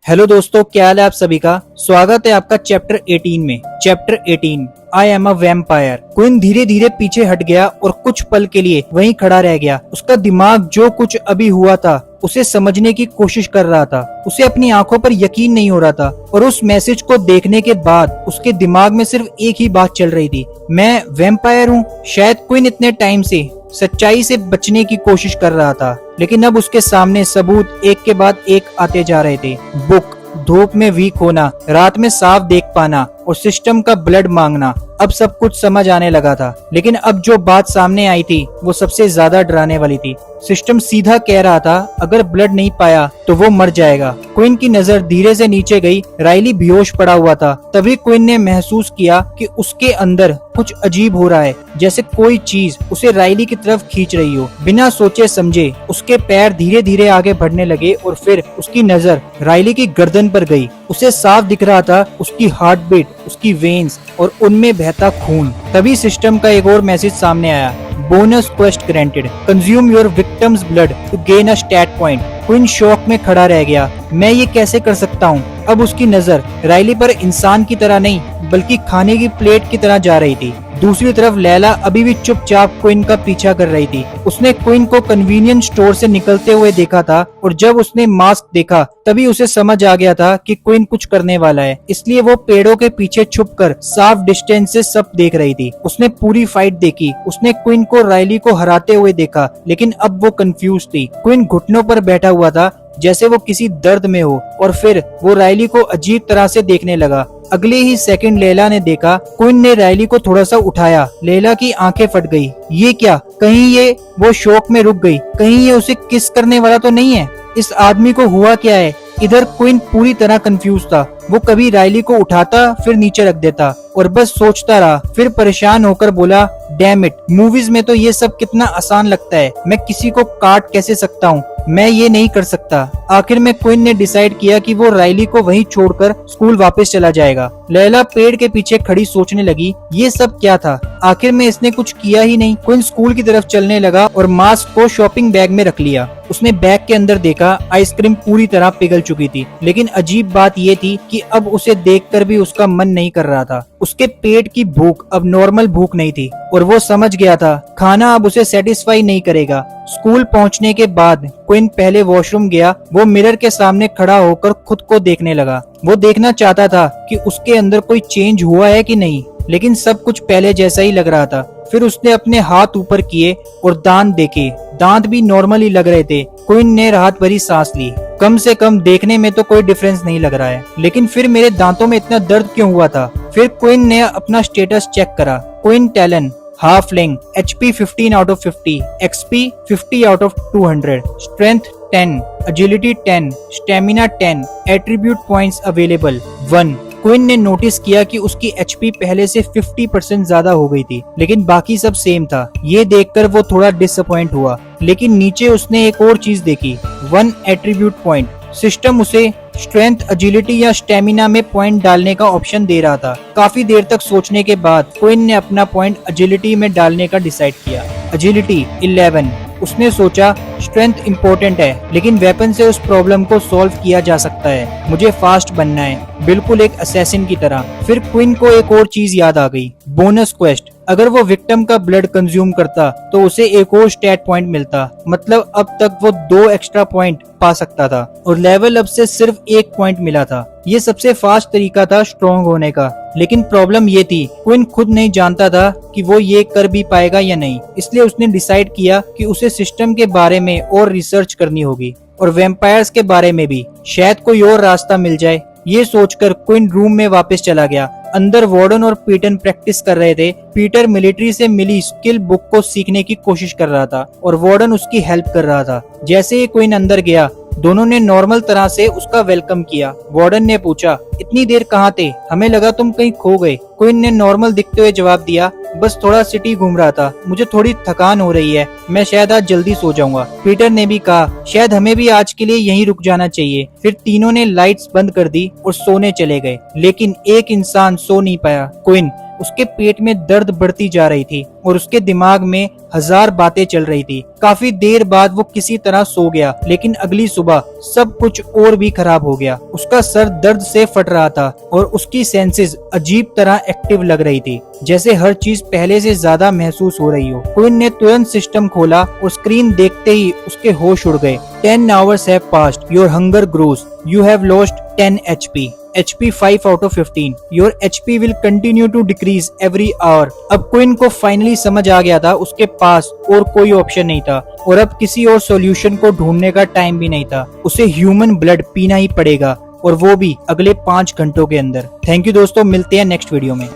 Hello दोस्तों, क्या हाल है आप सभी का। स्वागत है आपका चैप्टर 18 में। Chapter 18 I am a vampire. Quinn धीरे धीरे पीछे हट गया और कुछ पल के लिए वहीं खड़ा रह गया। उसका दिमाग जो कुछ अभी हुआ था उसे समझने की कोशिश कर रहा था। उसे अपनी आंखों पर यकीन नहीं हो रहा था और उस मैसेज को देखने के बाद उसके दिमाग में सिर्फ एक ही बात चल रही थी, मैं वैम्पायर हूँ। शायद क्विन इतने टाइम से सच्चाई से बचने की कोशिश कर रहा था, लेकिन अब उसके सामने सबूत एक के बाद एक आते जा रहे थे। बुक, धूप में वीक होना, रात में साफ देख पाना और सिस्टम का ब्लड मांगना। अब सब कुछ समझ आने लगा था, लेकिन अब जो बात सामने आई थी वो सबसे ज्यादा डराने वाली थी। सिस्टम सीधा कह रहा था अगर ब्लड नहीं पाया तो वो मर जाएगा। क्विन की नजर धीरे से नीचे गई। राइली बेहोश पड़ा हुआ था। तभी क्विन ने महसूस किया कि उसके अंदर कुछ अजीब हो रहा है, जैसे कोई चीज उसे राइली की तरफ खींच रही हो। बिना सोचे समझे उसके पैर धीरे धीरे आगे बढ़ने लगे और फिर उसकी नजर राइली की गर्दन पर गई। उसे साफ दिख रहा था उसकी हार्ट बीट, उसकी वेन्स और उनमें बहता खून। तभी सिस्टम का एक और मैसेज सामने आया, bonus quest granted, consume your victims blood to gain a stat point. Quinn shock में खड़ा रह गया। मैं ये कैसे कर सकता हूँ? अब उसकी नजर राइली पर इंसान की तरह नहीं बल्कि खाने की प्लेट की तरह जा रही थी। दूसरी तरफ लैला अभी भी चुपचाप क्विन का पीछा कर रही थी। उसने क्विन को कन्वीनियंस स्टोर से निकलते हुए देखा था और जब उसने मास्क देखा तभी उसे समझ आ गया था कि क्विन कुछ करने वाला है। इसलिए वो पेड़ों के पीछे छुपकर साफ डिस्टेंस से सब देख रही थी। उसने पूरी फाइट देखी। उसने क्विन को राइली को हराते हुए देखा, लेकिन अब वो कंफ्यूज थी। क्विन घुटनों पर बैठा हुआ था जैसे वो किसी दर्द में हो, और फिर वो राइली को अजीब तरह से देखने लगा। अगले ही सेकंड लैला ने देखा। क्विन ने राइली को थोड़ा सा उठाया। लैला की आंखें फट गई। ये क्या? कहीं ये वो शौक में रुक गई। कहीं ये उसे किस करने वाला तो नहीं है? इस आदमी को हुआ क्या है? इधर क्विन पूरी तरह कंफ्यूज था। वो कभी राइली को उठाता फिर नीचे रख देता और बस सोचता रहा। फिर परेशान होकर बोला, डैम इट, मूवीज में तो ये सब कितना आसान लगता है। मैं किसी को काट कैसे सकता हूँ? मैं ये नहीं कर सकता। आखिर में क्विन ने डिसाइड किया कि वो राइली को वहीं छोड़कर स्कूल वापस चला जाएगा। लैला पेड़ के पीछे खड़ी सोचने लगी, ये सब क्या था? आखिर में इसने कुछ किया ही नहीं। क्विन स्कूल की तरफ चलने लगा और मास्क को शॉपिंग बैग में रख लिया। उसने बैग के अंदर देखा, आइसक्रीम पूरी तरह पिघल चुकी थी। लेकिन अजीब बात ये थी कि अब उसे देखकर भी उसका मन नहीं कर रहा था। उसके पेट की भूख अब नॉर्मल भूख नहीं थी और वो समझ गया था खाना अब उसे सेटिस्फाई नहीं करेगा। स्कूल पहुंचने के बाद क्विन पहले वॉशरूम गया। वो मिरर के सामने खड़ा होकर खुद को देखने लगा। वो देखना चाहता था कि उसके अंदर कोई चेंज हुआ है कि नहीं, लेकिन सब कुछ पहले जैसा ही लग रहा था। फिर उसने अपने हाथ ऊपर किए और दांत देखे। दांत भी नॉर्मल ही लग रहे थे। क्विन ने राहत भरी सांस ली। कम से कम देखने में तो कोई डिफरेंस नहीं लग रहा है, लेकिन फिर मेरे दांतों में इतना दर्द क्यों हुआ था? फिर क्विन ने अपना स्टेटस चेक करा। क्विन टैलेंट हाफ लेंग, HP 15 out of 50, XP 50 out of 200, strength 10, agility 10, stamina 10, attribute points available 1। Quinn ने नोटिस किया कि उसकी HP पहले से 50% ज्यादा हो गई थी, लेकिन बाकी सब सेम था। ये देखकर वो थोड़ा डिसअपॉइंट हुआ, लेकिन नीचे उसने एक और चीज देखी, 1 एट्रीब्यूट पॉइंट। सिस्टम उसे स्ट्रेंथ, एजिलिटी या स्टेमिना में पॉइंट डालने का ऑप्शन दे रहा था। काफी देर तक सोचने के बाद क्विन ने अपना पॉइंट एजिलिटी में डालने का डिसाइड किया। एजिलिटी 11। उसने सोचा स्ट्रेंथ इम्पोर्टेंट है, लेकिन वेपन से उस प्रॉब्लम को सॉल्व किया जा सकता है। मुझे फास्ट बनना है, बिल्कुल एक असैसिन की तरह। फिर क्विन को एक और चीज याद आ गई, बोनस क्वेस्ट। अगर वो विक्टिम का ब्लड कंज्यूम करता तो उसे एक और स्टैट पॉइंट मिलता। मतलब अब तक वो 2 एक्स्ट्रा पॉइंट पा सकता था और लेवल अप से सिर्फ 1 पॉइंट मिला था। ये सबसे फास्ट तरीका था स्ट्रॉन्ग होने का, लेकिन प्रॉब्लम ये थी क्विन खुद नहीं जानता था कि वो ये कर भी पाएगा या नहीं। इसलिए उसने डिसाइड किया कि उसे सिस्टम के बारे में और रिसर्च करनी होगी और वैम्पायर्स के बारे में भी। शायद कोई और रास्ता मिल जाए। ये सोचकर क्विन रूम में वापस चला गया। अंदर वार्डन और पीटन प्रैक्टिस कर रहे थे। पीटर मिलिट्री से मिली स्किल बुक को सीखने की कोशिश कर रहा था और वार्डन उसकी हेल्प कर रहा था। जैसे ही क्विन अंदर गया, दोनों ने नॉर्मल तरह से उसका वेलकम किया। वार्डन ने पूछा, इतनी देर कहाँ थे? हमें लगा तुम कहीं खो गए। क्विन ने नॉर्मल दिखते हुए जवाब दिया, बस थोड़ा सिटी घूम रहा था, मुझे थोड़ी थकान हो रही है, मैं शायद आज जल्दी सो जाऊंगा। पीटर ने भी कहा, शायद हमें भी आज के लिए यहीं रुक जाना चाहिए। फिर तीनों ने लाइट्स बंद कर दी और सोने चले गए, लेकिन एक इंसान सो नहीं पाया। क्विन, उसके पेट में दर्द बढ़ती जा रही थी और उसके दिमाग में हजार बातें चल रही थी। काफी देर बाद वो किसी तरह सो गया, लेकिन अगली सुबह सब कुछ और भी खराब हो गया। उसका सर दर्द से फट रहा था और उसकी सेंसेस अजीब तरह एक्टिव लग रही थी, जैसे हर चीज पहले से ज्यादा महसूस हो रही हो। क्विन ने तुरंत सिस्टम खोला और स्क्रीन देखते ही उसके होश उड़ गए। 10 hours have passed. Your hunger grows. You have lost 10 HP. HP 5 out of 15. Your HP will continue to decrease every hour. अब क्विन को फाइनली समझ आ गया था उसके पास और कोई ऑप्शन नहीं था और अब किसी और सॉल्यूशन को ढूंढने का टाइम भी नहीं था। उसे ह्यूमन ब्लड पीना ही पड़ेगा और वो भी अगले 5 घंटों के अंदर। थैंक यू दोस्तों, मिलते हैं नेक्स्ट वीडियो में।